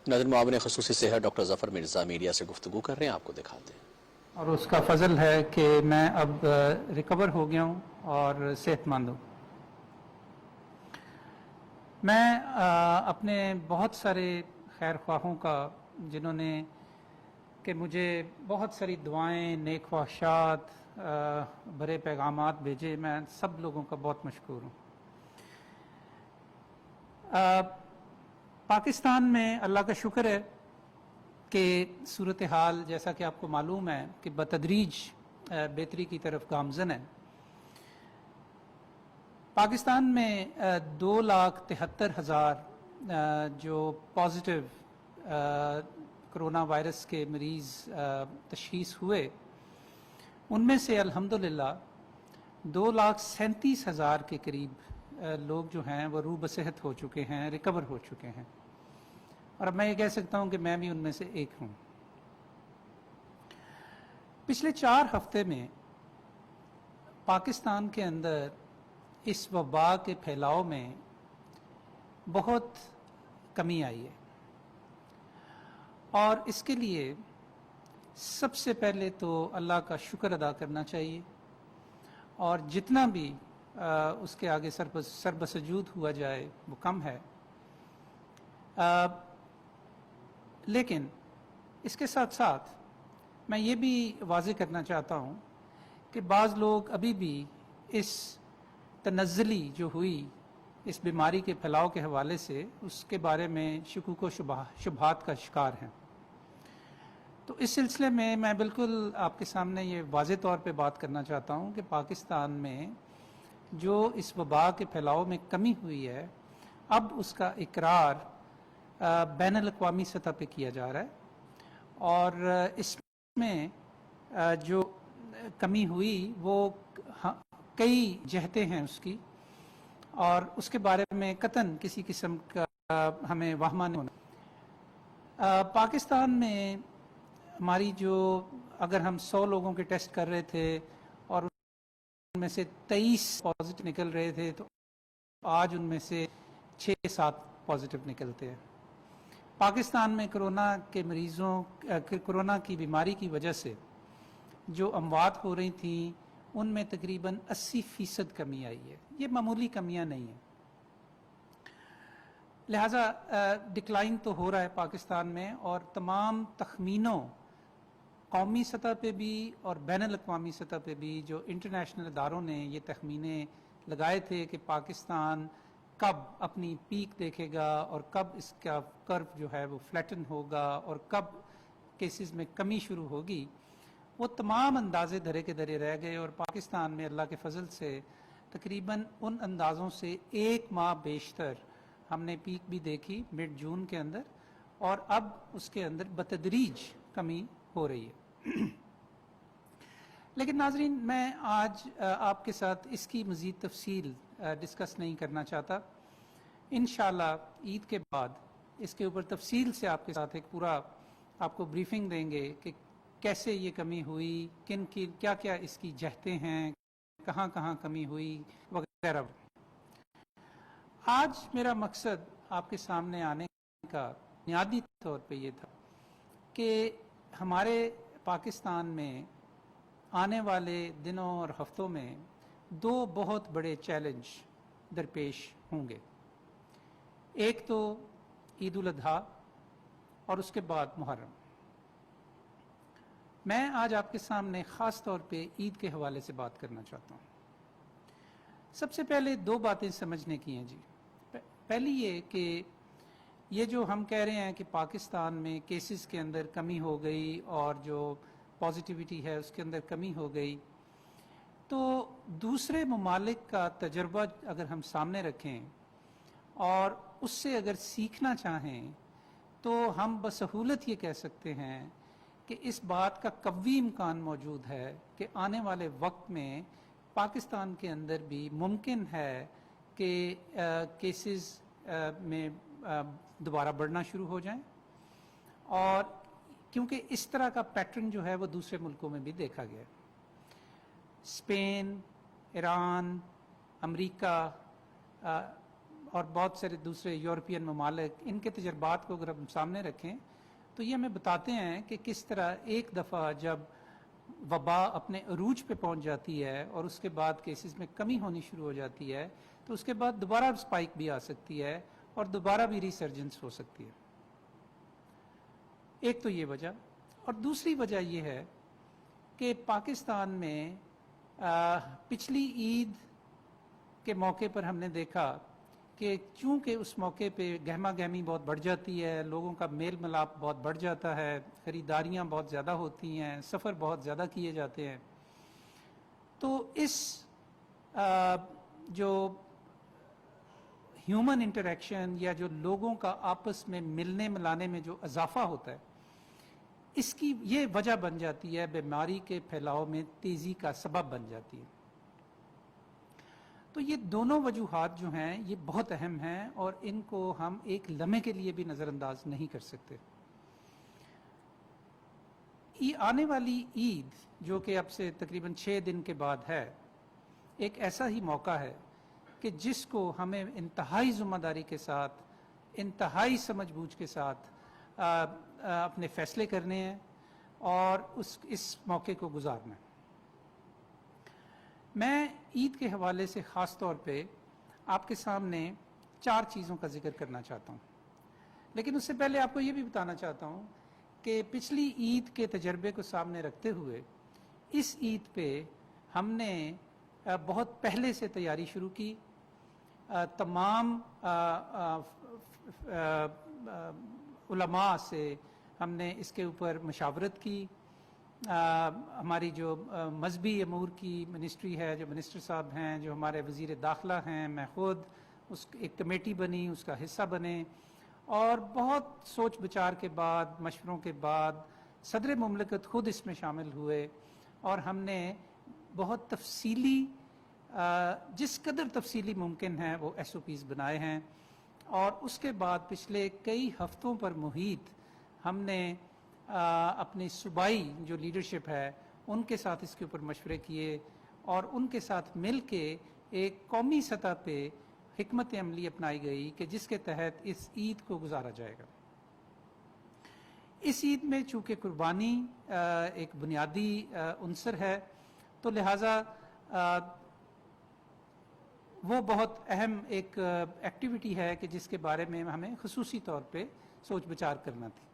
ناظرین معاون خصوصی صحت ڈاکٹر ظفر مرزا میڈیا سے گفتگو کر رہے ہیں، آپ کو دکھاتے ہیں۔ اور اس کا فضل ہے کہ میں اب ریکور ہو گیا ہوں اور صحت مند ہوں۔ میں اپنے بہت سارے خیر خواہوں کا، جنہوں نے کہ مجھے بہت ساری دعائیں، نیک خواہشات، بڑے پیغامات بھیجے، میں سب لوگوں کا بہت مشکور ہوں۔ پاکستان میں اللہ کا شکر ہے کہ صورتحال جیسا کہ آپ کو معلوم ہے کہ بتدریج بہتری کی طرف گامزن ہے۔ پاکستان میں 2,73,000 جو پازیٹیو کرونا وائرس کے مریض تشخیص ہوئے، ان میں سے الحمدللہ 2,37,000 کے قریب لوگ جو ہیں وہ روح بصحت ہو چکے ہیں، ریکور ہو چکے ہیں، اور اب میں یہ کہہ سکتا ہوں کہ میں بھی ان میں سے ایک ہوں۔ پچھلے 4 ہفتے میں پاکستان کے اندر اس وبا کے پھیلاؤ میں بہت کمی آئی ہے، اور اس کے لیے سب سے پہلے تو اللہ کا شکر ادا کرنا چاہیے، اور جتنا بھی اس کے آگے سر بسجود ہوا جائے وہ کم ہے۔ لیکن اس کے ساتھ ساتھ میں یہ بھی واضح کرنا چاہتا ہوں کہ بعض لوگ ابھی بھی اس تنزلی جو ہوئی اس بیماری کے پھیلاؤ کے حوالے سے، اس کے بارے میں شکوک و شبہات کا شکار ہیں۔ تو اس سلسلے میں میں بالکل آپ کے سامنے یہ واضح طور پہ بات کرنا چاہتا ہوں کہ پاکستان میں جو اس وبا کے پھیلاؤ میں کمی ہوئی ہے، اب اس کا اقرار بین الاقوامی سطح پہ کیا جا رہا ہے، اور اس میں جو کمی ہوئی وہ کئی جہتیں ہیں اس کی، اور اس کے بارے میں قطعاً کسی قسم کا ہمیں وہمہ نہیں ہونا۔ پاکستان میں ہماری جو، اگر ہم 100 لوگوں کے ٹیسٹ کر رہے تھے اور ان میں سے 23 پازیٹیو نکل رہے تھے، تو آج ان میں سے 6-7 پازیٹیو نکلتے ہیں۔ پاکستان میں کورونا کی بیماری کی وجہ سے جو اموات ہو رہی تھیں، ان میں تقریباً 80% کمی آئی ہے۔ یہ معمولی کمیاں نہیں ہیں، لہٰذا ڈکلائن تو ہو رہا ہے پاکستان میں، اور تمام تخمینوں، قومی سطح پہ بھی اور بین الاقوامی سطح پہ بھی، جو انٹرنیشنل اداروں نے یہ تخمینے لگائے تھے کہ پاکستان کب اپنی پیک دیکھے گا اور کب اس کا کرو جو ہے وہ فلیٹن ہوگا اور کب کیسز میں کمی شروع ہوگی، وہ تمام اندازے دھرے کے دھرے رہ گئے، اور پاکستان میں اللہ کے فضل سے تقریباً ان اندازوں سے 1 ماہ بیشتر ہم نے پیک بھی دیکھی مڈ جون کے اندر، اور اب اس کے اندر بتدریج کمی ہو رہی ہے۔ لیکن ناظرین، میں آج آپ کے ساتھ اس کی مزید تفصیل ڈسکس نہیں کرنا چاہتا۔ انشاءاللہ عید کے بعد اس کے اوپر تفصیل سے آپ کے ساتھ ایک پورا آپ کو بریفنگ دیں گے کہ کیسے یہ کمی ہوئی، کیا کیا اس کی جہتیں ہیں، کہاں کہاں کمی ہوئی وغیرہ۔ آج میرا مقصد آپ کے سامنے آنے کا بنیادی طور پہ یہ تھا کہ ہمارے پاکستان میں آنے والے دنوں اور ہفتوں میں 2 بہت بڑے چیلنج درپیش ہوں گے۔ ایک تو عید الاضحیٰ اور اس کے بعد محرم۔ میں آج آپ کے سامنے خاص طور پہ عید کے حوالے سے بات کرنا چاہتا ہوں۔ سب سے پہلے 2 باتیں سمجھنے کی ہیں جی۔ پہلی یہ کہ یہ جو ہم کہہ رہے ہیں کہ پاکستان میں کیسز کے اندر کمی ہو گئی اور جو پازیٹیوٹی ہے اس کے اندر کمی ہو گئی، تو دوسرے ممالک کا تجربہ اگر ہم سامنے رکھیں اور اس سے اگر سیکھنا چاہیں، تو ہم بسہولت یہ کہہ سکتے ہیں کہ اس بات کا قوی امکان موجود ہے کہ آنے والے وقت میں پاکستان کے اندر بھی ممکن ہے کہ کیسز میں دوبارہ بڑھنا شروع ہو جائیں، اور کیونکہ اس طرح کا پیٹرن جو ہے وہ دوسرے ملکوں میں بھی دیکھا گیا ہے۔ اسپین، ایران، امریکہ، اور بہت سارے دوسرے یورپین ممالک، ان کے تجربات کو اگر ہم سامنے رکھیں تو یہ ہمیں بتاتے ہیں کہ کس طرح ایک دفعہ جب وبا اپنے عروج پہ پہنچ جاتی ہے اور اس کے بعد کیسز میں کمی ہونی شروع ہو جاتی ہے تو اس کے بعد دوبارہ سپائک بھی آ سکتی ہے اور دوبارہ بھی ریسرجنس ہو سکتی ہے. ایک تو یہ وجہ، اور دوسری وجہ یہ ہے کہ پاکستان میں پچھلی عید کے موقع پر ہم نے دیکھا کہ چونکہ اس موقع پہ گہما گہمی بہت بڑھ جاتی ہے، لوگوں کا میل ملاپ بہت بڑھ جاتا ہے، خریداریاں بہت زیادہ ہوتی ہیں، سفر بہت زیادہ کیے جاتے ہیں، تو اس جو ہیومن انٹریکشن یا جو لوگوں کا آپس میں ملنے ملانے میں جو اضافہ ہوتا ہے، اس کی یہ وجہ بن جاتی ہے، بیماری کے پھیلاؤ میں تیزی کا سبب بن جاتی ہے. تو یہ دونوں وجوہات جو ہیں یہ بہت اہم ہیں اور ان کو ہم ایک لمحے کے لیے بھی نظر انداز نہیں کر سکتے. آنے والی عید جو کہ اب سے تقریباً 6 دن کے بعد ہے، ایک ایسا ہی موقع ہے کہ جس کو ہمیں انتہائی ذمہ داری کے ساتھ، انتہائی سمجھ بوجھ کے ساتھ اپنے فیصلے کرنے ہیں اور اس موقع کو گزارنا ہے. میں عید کے حوالے سے خاص طور پہ آپ کے سامنے 4 چیزوں کا ذکر کرنا چاہتا ہوں، لیکن اس سے پہلے آپ کو یہ بھی بتانا چاہتا ہوں کہ پچھلی عید کے تجربے کو سامنے رکھتے ہوئے اس عید پہ ہم نے بہت پہلے سے تیاری شروع کی. تمام علماء سے ہم نے اس کے اوپر مشاورت کی. ہماری جو مذہبی امور کی منسٹری ہے، جو منسٹر صاحب ہیں، جو ہمارے وزیر داخلہ ہیں، میں خود ایک کمیٹی بنی، اس کا حصہ بنے، اور بہت سوچ بچار کے بعد، مشوروں کے بعد صدر مملکت خود اس میں شامل ہوئے اور ہم نے بہت تفصیلی، جس قدر تفصیلی ممکن ہے وہ ایس او پیز بنائے ہیں. اور اس کے بعد پچھلے کئی ہفتوں پر محیط ہم نے اپنی صوبائی جو لیڈرشپ ہے ان کے ساتھ اس کے اوپر مشورے کیے اور ان کے ساتھ مل کے ایک قومی سطح پہ حکمت عملی اپنائی گئی کہ جس کے تحت اس عید کو گزارا جائے گا. اس عید میں چونکہ قربانی ایک بنیادی عنصر ہے تو لہٰذا وہ بہت اہم ایک ایکٹیویٹی ہے کہ جس کے بارے میں ہمیں خصوصی طور پہ سوچ بچار کرنا تھی.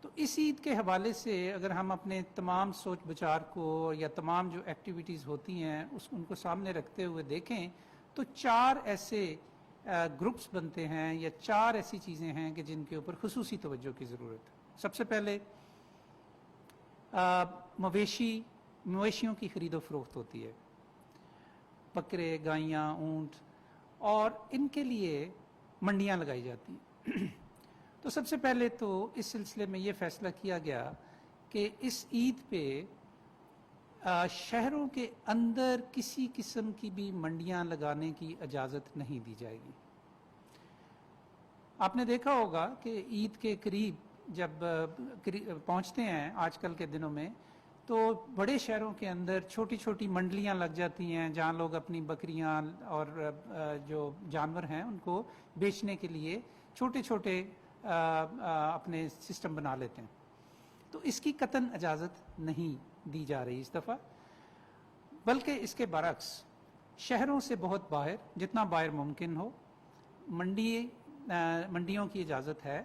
تو اس عید کے حوالے سے اگر ہم اپنے تمام سوچ بچار کو یا تمام جو ایکٹیویٹیز ہوتی ہیں ان کو سامنے رکھتے ہوئے دیکھیں تو 4 ایسے گروپس بنتے ہیں یا 4 ایسی چیزیں ہیں کہ جن کے اوپر خصوصی توجہ کی ضرورت ہے. سب سے پہلے مویشیوں کی خرید و فروخت ہوتی ہے، بکرے، گائیاں، اونٹ، اور ان کے لیے منڈیاں لگائی جاتی ہیں. تو سب سے پہلے تو اس سلسلے میں یہ فیصلہ کیا گیا کہ اس عید پہ شہروں کے اندر کسی قسم کی بھی منڈیاں لگانے کی اجازت نہیں دی جائے گی. آپ نے دیکھا ہوگا کہ عید کے قریب جب پہنچتے ہیں آج کل کے دنوں میں تو بڑے شہروں کے اندر چھوٹی چھوٹی منڈلیاں لگ جاتی ہیں جہاں لوگ اپنی بکریاں اور جو جانور ہیں ان کو بیچنے کے لیے چھوٹے چھوٹے اپنے سسٹم بنا لیتے ہیں. تو اس کی قطعاً اجازت نہیں دی جا رہی اس دفعہ، بلکہ اس کے برعکس شہروں سے بہت باہر، جتنا باہر ممکن ہو، منڈیوں کی اجازت ہے.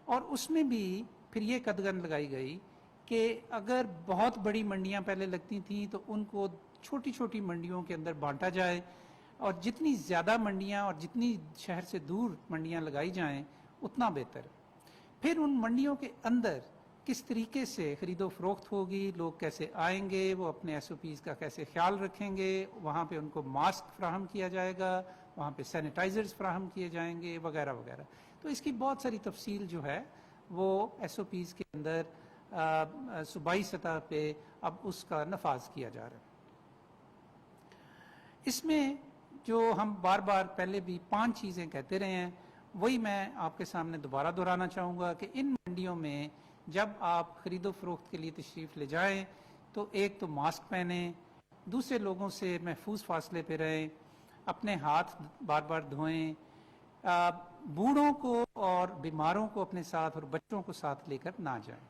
اور اس میں بھی پھر یہ قدغن لگائی گئی کہ اگر بہت بڑی منڈیاں پہلے لگتی تھیں تو ان کو چھوٹی چھوٹی منڈیوں کے اندر بانٹا جائے، اور جتنی زیادہ منڈیاں اور جتنی شہر سے دور منڈیاں لگائی جائیں اتنا بہتر. پھر ان منڈیوں کے اندر کس طریقے سے خرید و فروخت ہوگی، لوگ کیسے آئیں گے، وہ اپنے ایس او پیز کا کیسے خیال رکھیں گے، وہاں پہ ان کو ماسک فراہم کیا جائے گا، وہاں پہ سینیٹائزرز فراہم کیے جائیں گے وغیرہ وغیرہ. تو اس کی بہت ساری تفصیل جو ہے وہ ایس او پیز کے اندر صوبائی سطح پہ اب اس کا نفاذ کیا جا رہا ہے. اس میں جو ہم بار بار پہلے بھی 5 چیزیں کہتے رہے ہیں وہی میں آپ کے سامنے دوبارہ دہرانا چاہوں گا کہ ان منڈیوں میں جب آپ خرید و فروخت کے لیے تشریف لے جائیں تو ایک تو ماسک پہنیں، دوسرے لوگوں سے محفوظ فاصلے پہ رہیں، اپنے ہاتھ بار بار دھوئیں، بوڑھوں کو اور بیماروں کو اپنے ساتھ اور بچوں کو ساتھ لے کر نہ جائیں۔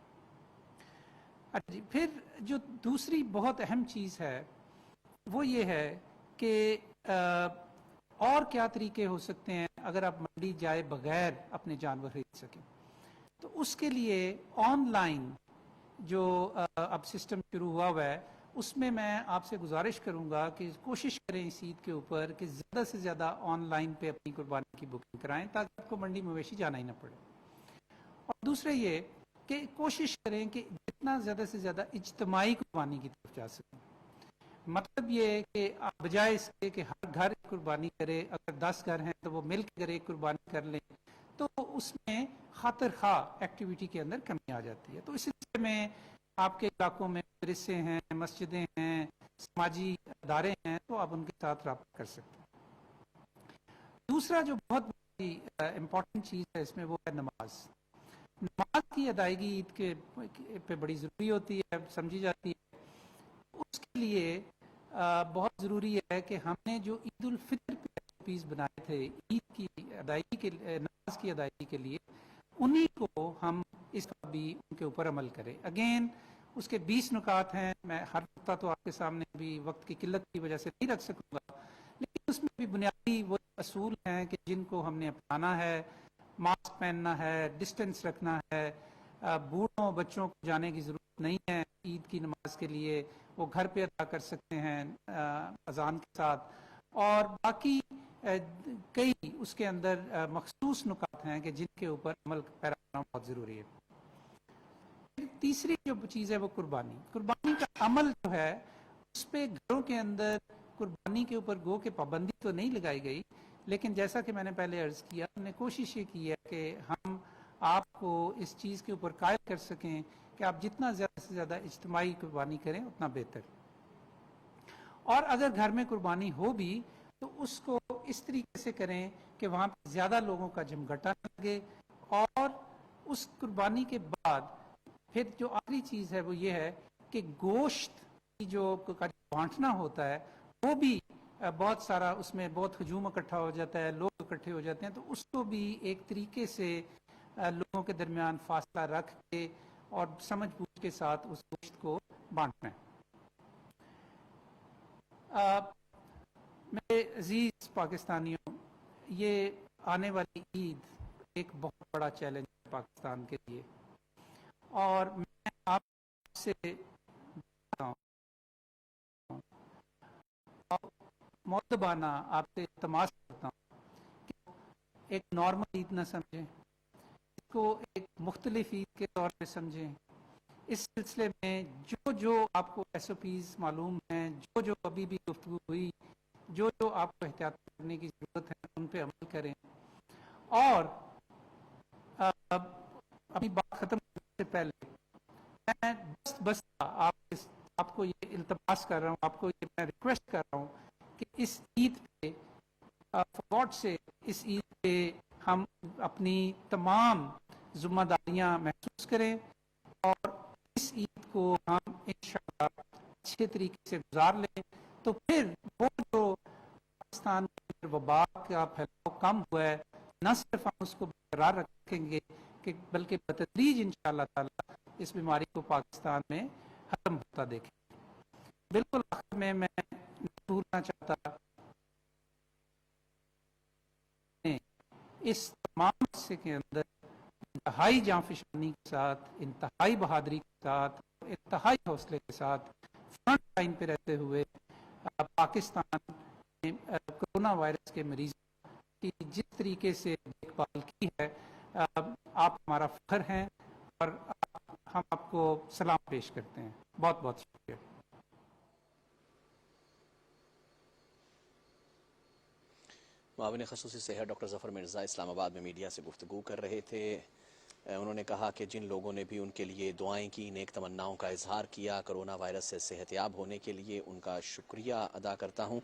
اچھا جی، پھر جو دوسری بہت اہم چیز ہے وہ یہ ہے کہ اور کیا طریقے ہو سکتے ہیں اگر آپ منڈی جائے بغیر اپنے جانور خرید سکیں۔ تو اس کے لیے آن لائن جو اب سسٹم شروع ہوا ہے، اس میں آپ سے گزارش کروں گا کہ کوشش کریں اس عید کے اوپر کہ زیادہ سے زیادہ آن لائن پہ اپنی قربانی کی بکنگ کرائیں تاکہ آپ کو منڈی مویشی جانا ہی نہ پڑے۔ اور دوسرے یہ کہ کوشش کریں کہ جتنا زیادہ سے زیادہ اجتماعی قربانی کی طرف جا سکیں۔ مطلب یہ ہے کہ آپ بجائے اس کے کہ ہر گھر قربانی کرے، اگر 10 گھر ہیں تو وہ مل کر ایک قربانی کر لیں، تو اس میں خاطر خواہ ایکٹیویٹی کے اندر کمی آ جاتی ہے۔ تو اس سلسلے میں آپ کے علاقوں میں مدرسے ہیں، مسجدیں ہیں، سماجی ادارے ہیں، تو آپ ان کے ساتھ رابطہ کر سکتے ہیں۔ دوسرا جو بہت بڑی امپورٹنٹ چیز ہے اس میں وہ ہے نماز۔ نماز کی ادائیگی عید کے پہ بڑی ضروری ہوتی ہے، سمجھی جاتی ہے۔ اس کے لیے بہت ضروری ہے کہ ہم نے جو عید الفطر پہ پیس بنائے تھے عید کی ادائیگی کے نماز کی ادائیگی کے لیے، انہی کو ہم اس کا بھی ان کے اوپر عمل کریں۔ اگین اس کے 20 نکات ہیں، میں ہر نقطہ تو آپ کے سامنے بھی وقت کی قلت کی وجہ سے نہیں رکھ سکوں گا، لیکن اس میں بھی بنیادی وہ اصول ہیں کہ جن کو ہم نے اپنانا ہے۔ ماسک پہننا ہے، ڈسٹینس رکھنا ہے، بوڑھوں بچوں کو جانے کی ضرورت نہیں ہے عید کی نماز کے لیے، وہ گھر پہ ادا کر سکتے ہیں اذان کے ساتھ، اور باقی کئی اس کے اندر مخصوص نکات ہیں کہ جن کے اوپر عمل پیرا کرنا بہت ضروری ہے۔ تیسری جو چیز ہے وہ قربانی کا عمل جو ہے اس پہ گھروں کے اندر قربانی کے اوپر گو کہ پابندی تو نہیں لگائی گئی، لیکن جیسا کہ میں نے پہلے عرض کیا، ہم نے کوشش یہ کی ہے کہ ہم آپ کو اس چیز کے اوپر قائل کر سکیں کہ آپ جتنا زیادہ سے زیادہ اجتماعی قربانی کریں اتنا بہتر۔ اور اگر گھر میں قربانی ہو بھی تو اس کو اس طریقے سے کریں کہ وہاں پہ زیادہ لوگوں کا جمگٹا نہ لگے، اور اس قربانی کے بعد پھر جو آخری چیز ہے وہ یہ ہے کہ گوشت کی جو بانٹنا ہوتا ہے وہ بھی بہت سارا اس میں بہت ہجوم اکٹھا ہو جاتا ہے، لوگ اکٹھے ہو جاتے ہیں، تو اس کو بھی ایک طریقے سے لوگوں کے درمیان فاصلہ رکھ کے اور سمجھ بوجھ کے ساتھ اس گوشت کو بانٹنا ہے۔ میرے عزیز پاکستانیوں، یہ آنے والی عید ایک بہت بڑا چیلنج ہے پاکستان کے لیے، اور میں آپ سے مؤدبانہ آپ سے التماس کرتا ہوں کہ ایک نارمل عید نہ سمجھیں، اس کو ایک مختلف عید کے طور پہ سمجھیں۔ اس سلسلے میں جو آپ کو ایس او پیز معلوم ہیں، جو ابھی بھی گفتگو ہوئی، جو آپ کو احتیاط کرنے کی ضرورت ہے ان پہ عمل کریں۔ اور اپنی بات ختم کرنے سے پہلے میں بس آپ کو یہ التماس کر رہا ہوں، آپ کو یہ میں ریکویسٹ کر رہا ہوں کہ اس عید پہ فوٹ سے اس عید پہ ہم اپنی تمام ذمہ داریاں محسوس کریں، اور اس عید کو ہم انشاءاللہ اچھے طریقے سے گزار لیں، تو پھر وہ جو پاکستان میں وبا کا پھیلاؤ کم ہوا ہے، نہ صرف ہم اس کو برقرار رکھیں گے کہ بلکہ بتدریج انشاءاللہ تعالی اس بیماری کو پاکستان میں ختم ہوتا دیکھیں۔ بالکل آخر میں نہیں بھولنا چاہتا اس تمام حصے کے اندر انتہائی جانفشانی کے ساتھ، انتہائی بہادری کے ساتھ، انتہائی حوصلے کے ساتھ فرنٹ لائن پہ رہتے ہوئے پاکستان میں کرونا وائرس کے مریضوں کی جس طریقے سے دیکھ بھال کی ہے، آپ ہمارا فخر ہیں، اور ہم آپ کو سلام پیش کرتے ہیں۔ بہت بہت شکریہ۔ معاون خصوصی صحت ڈاکٹر ظفر مرزا اسلام آباد میں میڈیا سے گفتگو کر رہے تھے۔ انہوں نے کہا کہ جن لوگوں نے بھی ان کے لیے دعائیں کی، نیک تمناؤں کا اظہار کیا، کرونا وائرس سے صحت یاب ہونے کے لیے ان کا شکریہ ادا کرتا ہوں۔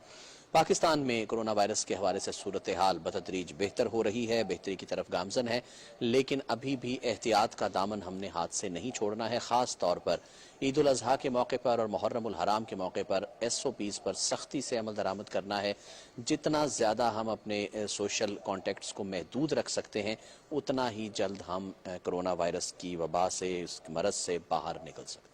پاکستان میں کرونا وائرس کے حوالے سے صورتحال بتدریج بہتر ہو رہی ہے، بہتری کی طرف گامزن ہے، لیکن ابھی بھی احتیاط کا دامن ہم نے ہاتھ سے نہیں چھوڑنا ہے۔ خاص طور پر عید الاضحیٰ کے موقع پر اور محرم الحرام کے موقع پر SOPs پر سختی سے عمل درآمد کرنا ہے۔ جتنا زیادہ ہم اپنے سوشل کانٹیکٹس کو محدود رکھ سکتے ہیں اتنا ہی جلد ہم کرونا وائرس کی وبا سے، اس مرض سے باہر نکل سکتے ہیں۔